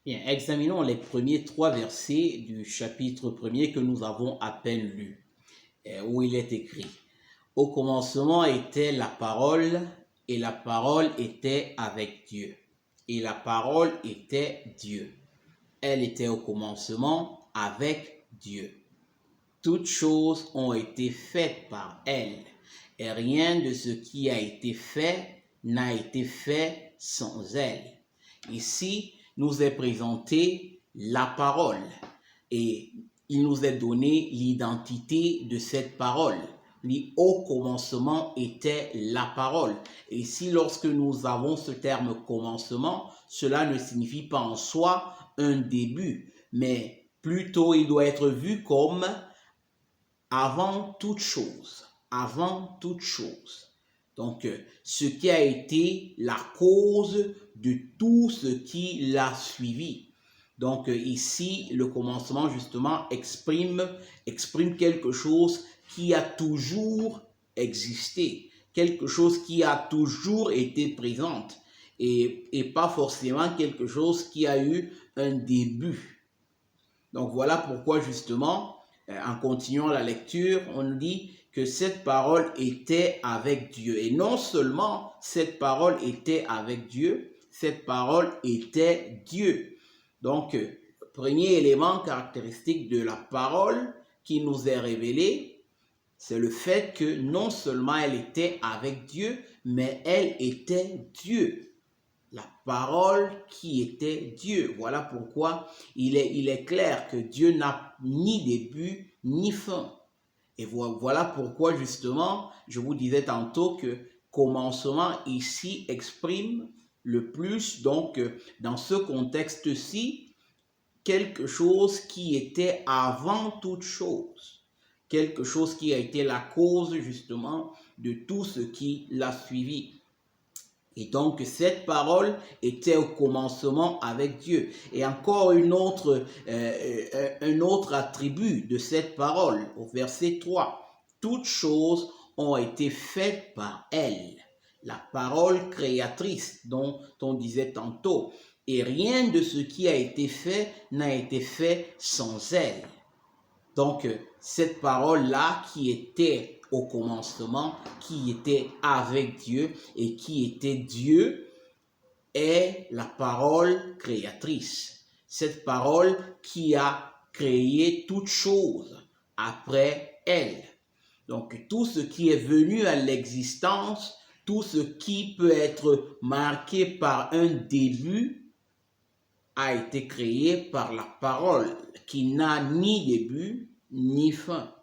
Bien, examinons les premiers 3 versets du chapitre 1er que nous avons à peine lu, où il est écrit: Au commencement était la parole, et la parole était avec Dieu, et la parole était Dieu. Elle était au commencement avec Dieu. Toutes choses ont été faites par elle, et rien de ce qui a été fait n'a été fait sans elle. Ici, nous est présenté la parole, et il nous est donné l'identité de cette parole. Au commencement était la parole. Et ici, lorsque nous avons ce terme commencement, cela ne signifie pas en soi un début, mais plutôt il doit être vu comme avant toute chose. Avant toute chose. Donc, ce qui a été la cause de tout ce qui l'a suivi. Donc, ici, le commencement, justement, exprime quelque chose qui a toujours existé, quelque chose qui a toujours été présente, et pas forcément quelque chose qui a eu un début. Donc, voilà pourquoi, justement, en continuant la lecture, on nous dit que cette parole était avec Dieu. Et non seulement cette parole était avec Dieu, cette parole était Dieu. Donc, premier élément caractéristique de la parole qui nous est révélée, c'est le fait que non seulement elle était avec Dieu, mais elle était Dieu. La parole qui était Dieu. Voilà pourquoi il est clair que Dieu n'a ni début ni fin. Et voilà pourquoi justement, je vous disais tantôt que commencement ici exprime le plus, donc dans ce contexte-ci, quelque chose qui était avant toute chose. Quelque chose qui a été la cause justement de tout ce qui l'a suivi. Et donc, cette parole était au commencement avec Dieu. Et encore un autre attribut de cette parole, au verset 3. Toutes choses ont été faites par elle. La parole créatrice dont on disait tantôt. Et rien de ce qui a été fait n'a été fait sans elle. Donc, cette parole-là qui était au commencement, qui était avec Dieu et qui était Dieu, est la parole créatrice. Cette parole qui a créé toute chose après elle. Donc, tout ce qui est venu à l'existence, tout ce qui peut être marqué par un début, a été créé par la parole qui n'a ni début ni fin.